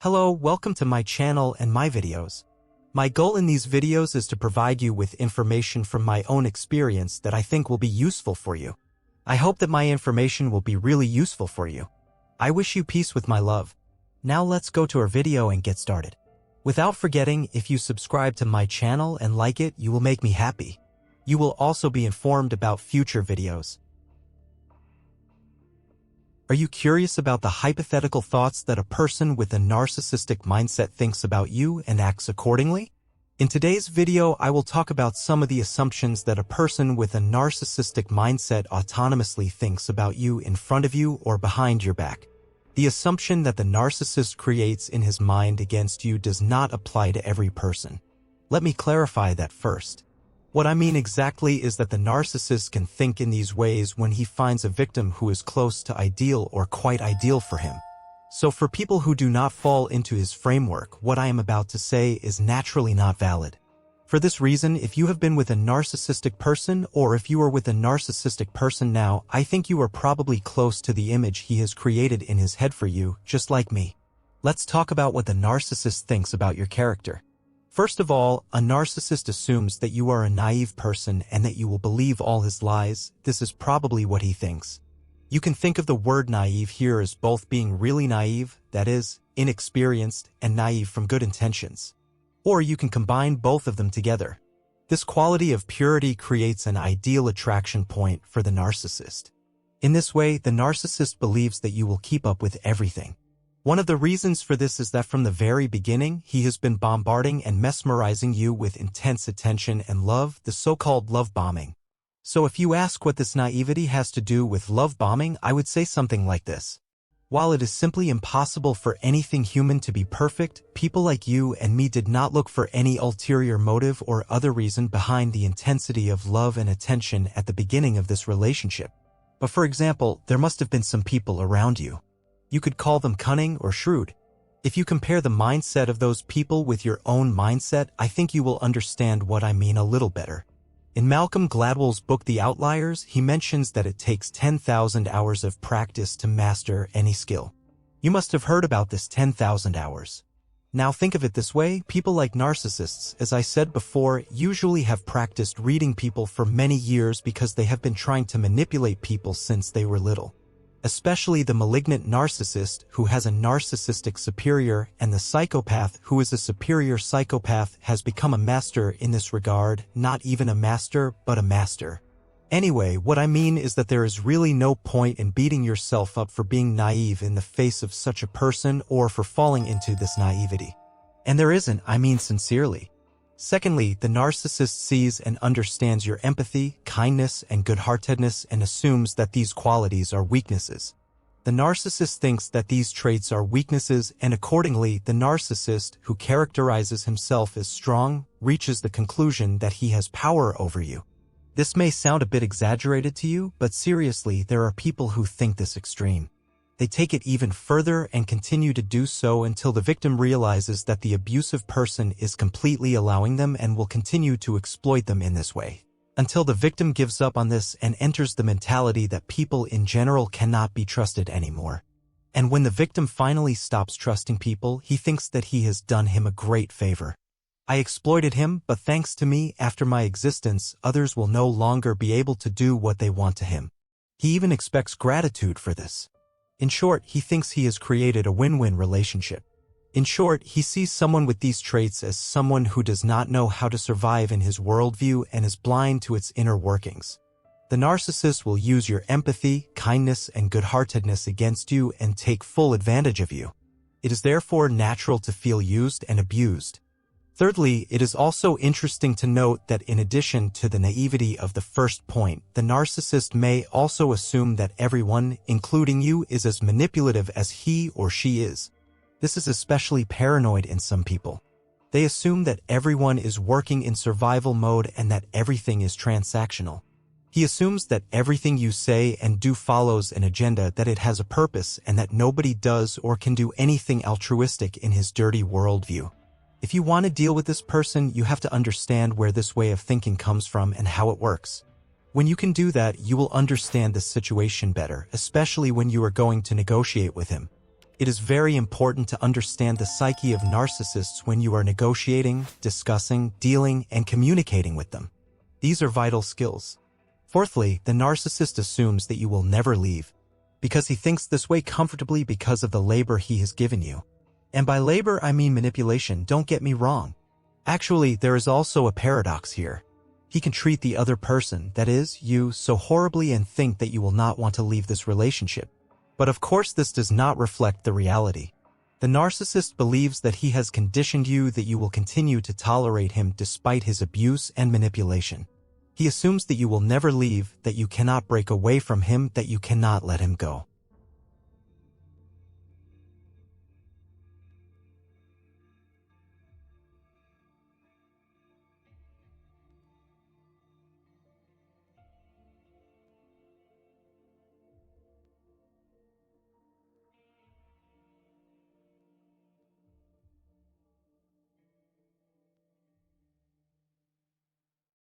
Hello, welcome to my channel and my videos. My goal in these videos is to provide you with information from my own experience that I think will be useful for you. I hope that my information will be really useful for you. I wish you peace with my love. Now let's go to our video and get started. Without forgetting, if you subscribe to my channel and like it, you will make me happy. You will also be informed about future videos. Are you curious about the hypothetical thoughts that a person with a narcissistic mindset thinks about you and acts accordingly? In today's video, I will talk about some of the assumptions that a person with a narcissistic mindset autonomously thinks about you in front of you or behind your back. The assumption that the narcissist creates in his mind against you does not apply to every person. Let me clarify that first. What I mean exactly is that the narcissist can think in these ways when he finds a victim who is close to ideal or quite ideal for him. So for people who do not fall into his framework, what I am about to say is naturally not valid. For this reason, if you have been with a narcissistic person or if you are with a narcissistic person now, I think you are probably close to the image he has created in his head for you, just like me. Let's talk about what the narcissist thinks about your character. First of all, a narcissist assumes that you are a naive person and that you will believe all his lies. This is probably what he thinks. You can think of the word naive here as both being really naive, that is, inexperienced, and naive from good intentions. Or you can combine both of them together. This quality of purity creates an ideal attraction point for the narcissist. In this way, the narcissist believes that you will keep up with everything. One of the reasons for this is that from the very beginning, he has been bombarding and mesmerizing you with intense attention and love, the so-called love bombing. So if you ask what this naivety has to do with love bombing, I would say something like this. While it is simply impossible for anything human to be perfect, people like you and me did not look for any ulterior motive or other reason behind the intensity of love and attention at the beginning of this relationship. But for example, there must have been some people around you. You could call them cunning or shrewd. If you compare the mindset of those people with your own mindset, I think you will understand what I mean a little better. In Malcolm Gladwell's book The Outliers, he mentions that it takes 10,000 hours of practice to master any skill. You must have heard about this 10,000 hours. Now think of it this way, people like narcissists, as I said before, usually have practiced reading people for many years because they have been trying to manipulate people since they were little. Especially the malignant narcissist who has a narcissistic superior and the psychopath who is a superior psychopath has become a master in this regard, not even a master, but a master. Anyway, what I mean is that there is really no point in beating yourself up for being naive in the face of such a person or for falling into this naivety. And there isn't, I mean sincerely. Secondly, the narcissist sees and understands your empathy, kindness, and good-heartedness and assumes that these qualities are weaknesses. The narcissist thinks that these traits are weaknesses and accordingly, the narcissist, who characterizes himself as strong, reaches the conclusion that he has power over you. This may sound a bit exaggerated to you, but seriously, there are people who think this extreme. They take it even further and continue to do so until the victim realizes that the abusive person is completely allowing them and will continue to exploit them in this way. Until the victim gives up on this and enters the mentality that people in general cannot be trusted anymore. And when the victim finally stops trusting people, he thinks that he has done him a great favor. I exploited him, but thanks to me, after my existence, others will no longer be able to do what they want to him. He even expects gratitude for this. In short, he thinks he has created a win-win relationship. In short, he sees someone with these traits as someone who does not know how to survive in his worldview and is blind to its inner workings. The narcissist will use your empathy, kindness, and good-heartedness against you and take full advantage of you. It is therefore natural to feel used and abused. Thirdly, it is also interesting to note that in addition to the naivety of the first point, the narcissist may also assume that everyone, including you, is as manipulative as he or she is. This is especially paranoid in some people. They assume that everyone is working in survival mode and that everything is transactional. He assumes that everything you say and do follows an agenda, that it has a purpose, and that nobody does or can do anything altruistic in his dirty worldview. If you want to deal with this person, you have to understand where this way of thinking comes from and how it works. When you can do that, you will understand the situation better, especially when you are going to negotiate with him. It is very important to understand the psyche of narcissists when you are negotiating, discussing, dealing, and communicating with them. These are vital skills. Fourthly, the narcissist assumes that you will never leave, because he thinks this way comfortably because of the labor he has given you. And by labor, I mean manipulation, don't get me wrong. Actually, there is also a paradox here. He can treat the other person, that is, you, so horribly and think that you will not want to leave this relationship. But of course this does not reflect the reality. The narcissist believes that he has conditioned you that you will continue to tolerate him despite his abuse and manipulation. He assumes that you will never leave, that you cannot break away from him, that you cannot let him go.